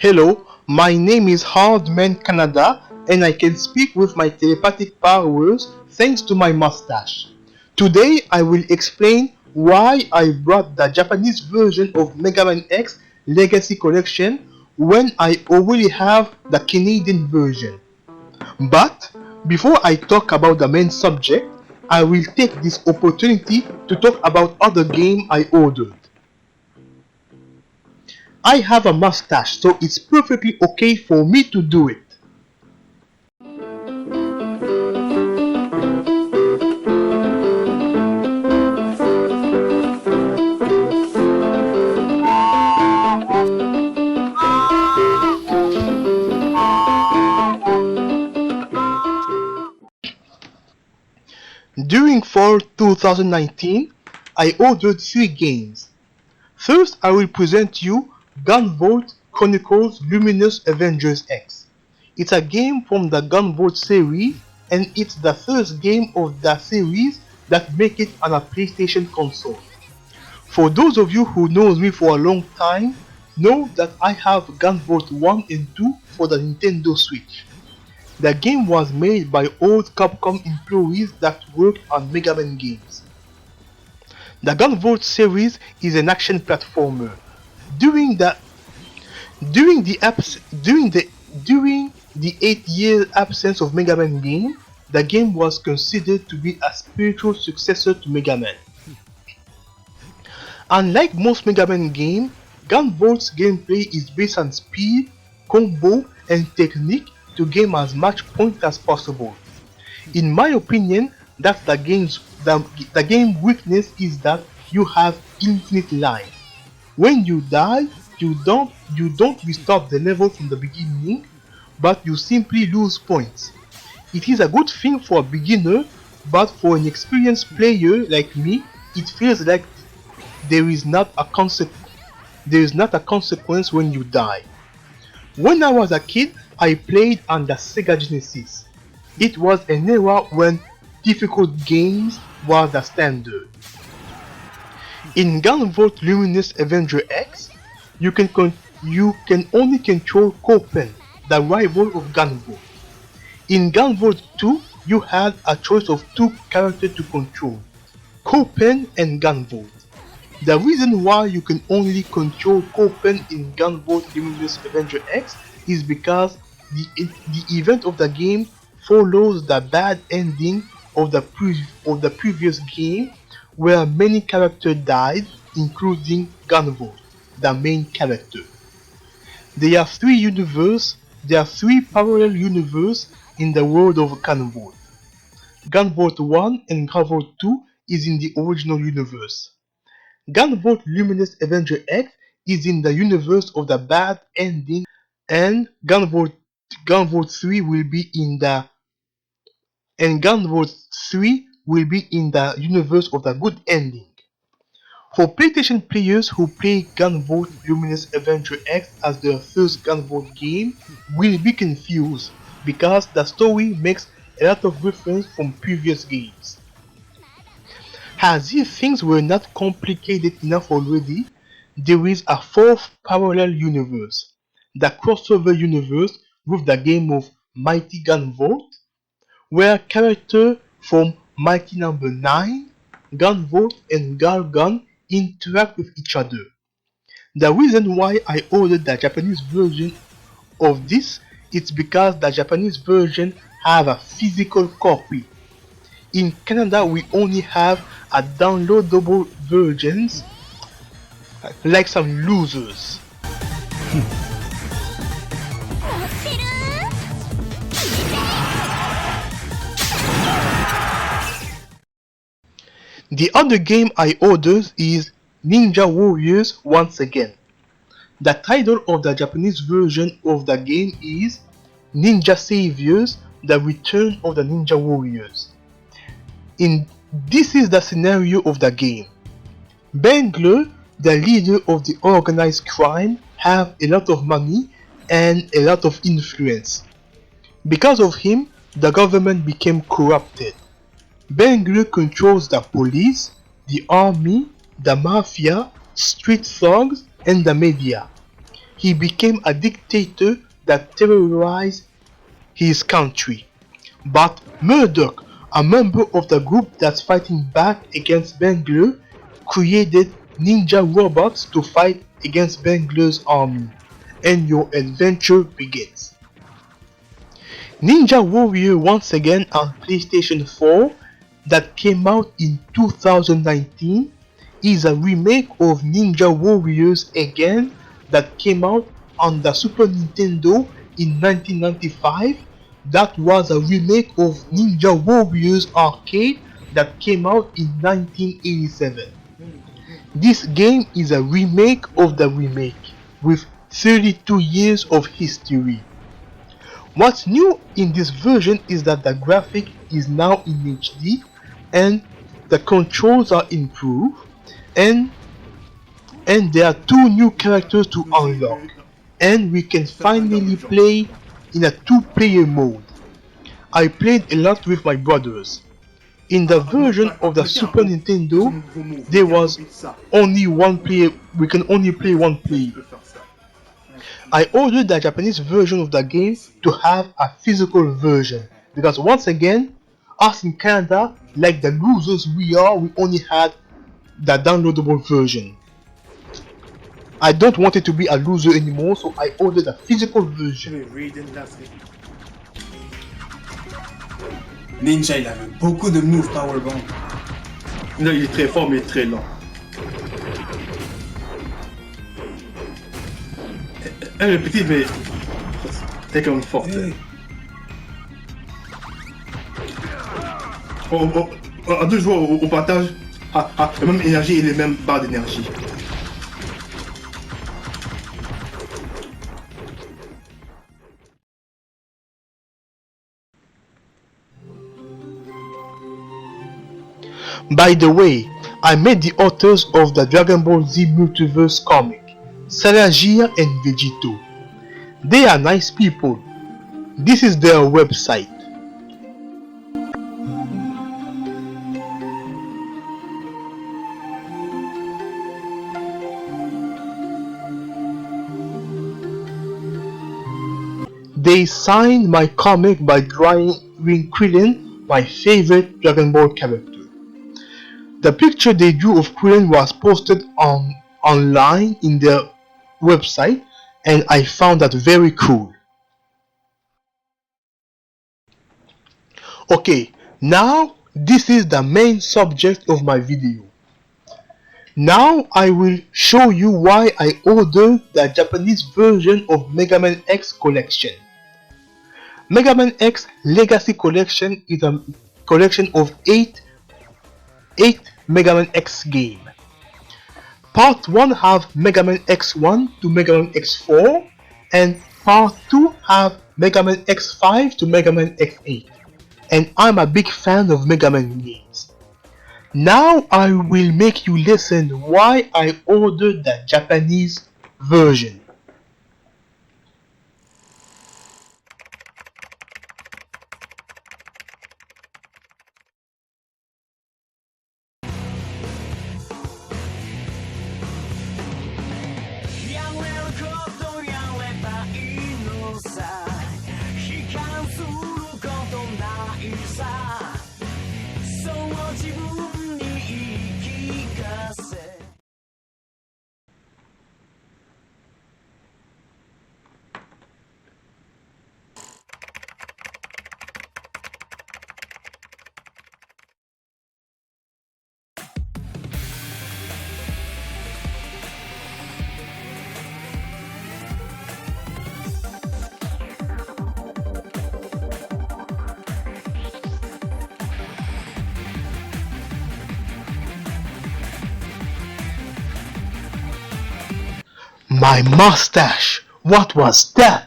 Hello, my name is Hardmancanada and I can speak with my telepathic powers thanks to my mustache. Today I will explain why I brought the Japanese version of Megaman X Legacy Collection when I already have the Canadian version. But before I talk about the main subject, I will take this opportunity to talk about other game I ordered. I have a mustache, so it's perfectly okay for me to do it. During fall 2019, I ordered 3 games. First, I will present you Gunvolt Chronicles Luminous Avengers X. It's a game from the Gunvolt series and it's the first game of the series that make it on a PlayStation console. For those of you who knows me for a long time, know that I have Gunvolt 1 and 2 for the Nintendo Switch. The game was made by old Capcom employees that worked on Mega Man games. The Gunvolt series is an action platformer. During the 8-year absence of Mega Man game, the game was considered to be a spiritual successor to Mega Man. Unlike most Mega Man games, Gunvolt's gameplay is based on speed, combo, and technique to gain as much points as possible. In my opinion, that's the game weakness is that you have infinite life. When you die, you don't restart the level from the beginning, but you simply lose points. It is a good thing for a beginner, but for an experienced player like me, it feels like there is not a consequence when you die. When I was a kid, I played on the Sega Genesis. It was an era when difficult games was the standard. In Gunvolt Luminous Avenger X, you can only control Copen, the rival of Gunvolt. In Gunvolt 2, you had a choice of 2 characters to control, Copen and Gunvolt. The reason why you can only control Copen in Gunvolt Luminous Avenger X is because the event of the game follows the bad ending of the previous game where many characters died, including Gunvolt, the main character. There are 3 parallel universes in the world of Gunvolt. Gunvolt 1 and Gunvolt 2 is in the original universe. Gunvolt Luminous Avenger X is in the universe of the bad ending, and Gunvolt 3 will be in the universe of the good ending. For PlayStation players who play Gunvolt Luminous Avenger X as their first Gunvolt game will be confused because the story makes a lot of reference from previous games. As if things were not complicated enough already, there is a 4th parallel universe, the crossover universe with the game of Mighty Gunvolt, where characters from Mighty Number 9, Gunvolt and Galgun interact with each other. The reason why I ordered the Japanese version of this is because the Japanese version have a physical copy. In Canada we only have a downloadable versions, like some losers. The other game I ordered is Ninja Warriors once again. The title of the Japanese version of the game is Ninja Saviors: The Return of the Ninja Warriors. This is the scenario of the game. Bangler, the leader of the organized crime, have a lot of money and a lot of influence. Because of him, the government became corrupted. Bangler controls the police, the army, the mafia, street thugs, and the media. he became a dictator that terrorized his country. But Murdoch, a member of the group that's fighting back against Bangler, created ninja robots to fight against Bangler's army, and your adventure begins. Ninja Warrior once again on PlayStation 4 that came out in 2019 is a remake of Ninja Warriors again that came out on the Super Nintendo in 1995. That was a remake of Ninja Warriors Arcade that came out in 1987. This game is a remake of the remake with 32 years of history. What's new in this version is that the graphic is now in HD and the controls are improved, and there are 2 new characters to unlock, and we can finally play in a 2-player mode. I played a lot with my brothers. In the version of the Super Nintendo, there was only 1 player, we can only play 1 player. I ordered the Japanese version of the game to have a physical version because once again, us in Canada, like the losers we are, we only had the downloadable version. I don't want it to be a loser anymore, so I ordered a physical version. Ninja, il avait beaucoup de moves powerbomb. Non, il est très fort mais très lent. Elle est petite mais c'est comme forte. À 2 joueurs on partage la même énergie et les mêmes barres d'énergie. By the way, I met the authors of the Dragonball Z multiverse comic, Saragia and Vegito. They are nice people. This is their website. They signed my comic by drawing Krillin, my favorite Dragon Ball character. The picture they drew of Krillin was posted online in their website, and I found that very cool. Okay, now this is the main subject of my video. Now I will show you why I ordered the Japanese version of Megaman X Collection. Megaman X Legacy Collection is a collection of 8 Megaman X games. Part 1 have Megaman X1 to Megaman X4, and Part 2 have Megaman X5 to Megaman X8. And I'm a big fan of Megaman games. Now I will make you listen why I ordered the Japanese version. My mustache! What was that?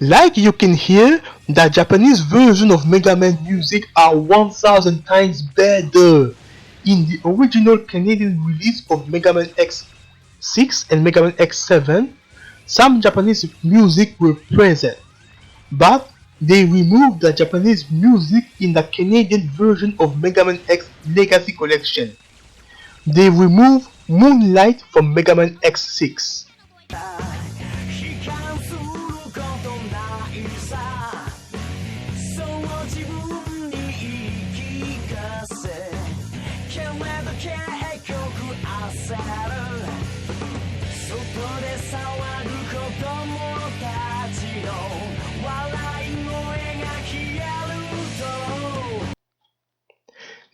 Like you can hear, the Japanese version of Mega Man music are 1000 times better. In the original Canadian release of Mega Man X6 and Mega Man X7, some Japanese music were present, but they removed the Japanese music in the Canadian version of Mega Man X Legacy Collection. They removed Moonlight from Mega Man X6.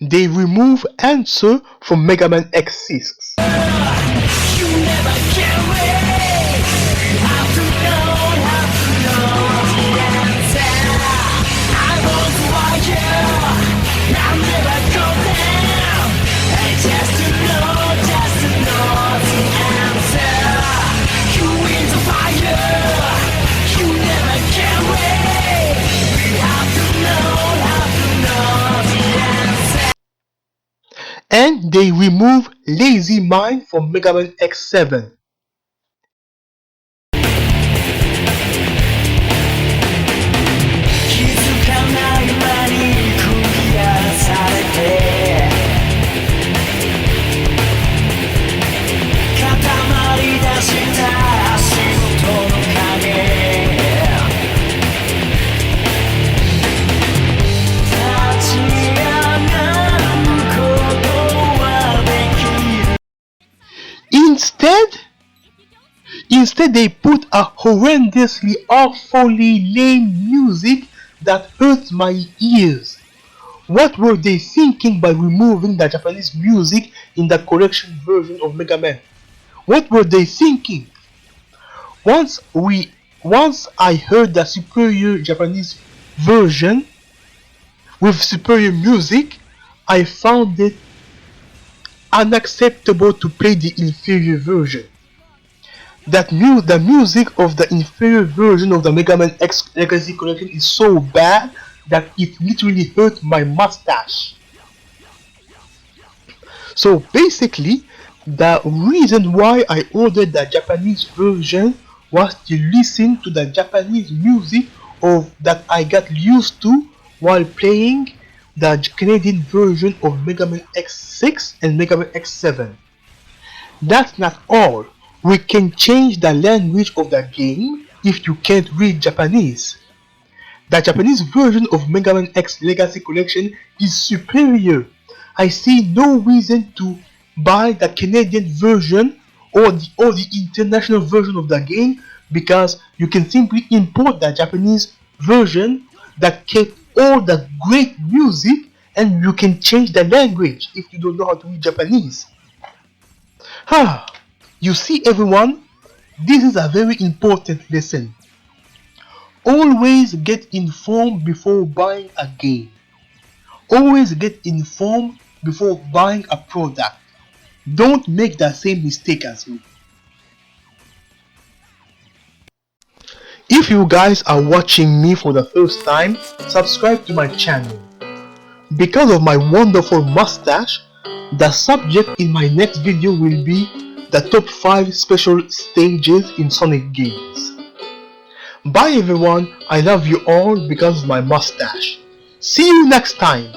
They remove Answer from Mega Man X6. And they remove Lazy Mind from Mega Man X7. Instead they put a horrendously, awfully lame music that hurts my ears. What were they thinking by removing the Japanese music in the collection version of Mega Man? What were they thinking? Once I heard the superior Japanese version with superior music, I found it unacceptable to play the inferior version. The music of the inferior version of the Mega Man X Legacy Collection is so bad that it literally hurt my mustache. So basically, the reason why I ordered the Japanese version was to listen to the Japanese music that I got used to while playing the Canadian version of Mega Man X6 and Mega Man X7. That's not all. We can change the language of the game if you can't read Japanese. The Japanese version of Mega Man X Legacy Collection is superior. I see no reason to buy the Canadian version or the international version of the game, because you can simply import the Japanese version that kept all the great music, and you can change the language if you don't know how to read Japanese. You see everyone, this is a very important lesson. Always get informed before buying a game. Always get informed before buying a product. Don't make the same mistake as me. If you guys are watching me for the first time, subscribe to my channel. Because of my wonderful mustache, the subject in my next video will be the top 5 special stages in Sonic games. Bye everyone, I love you all because of my mustache. See you next time.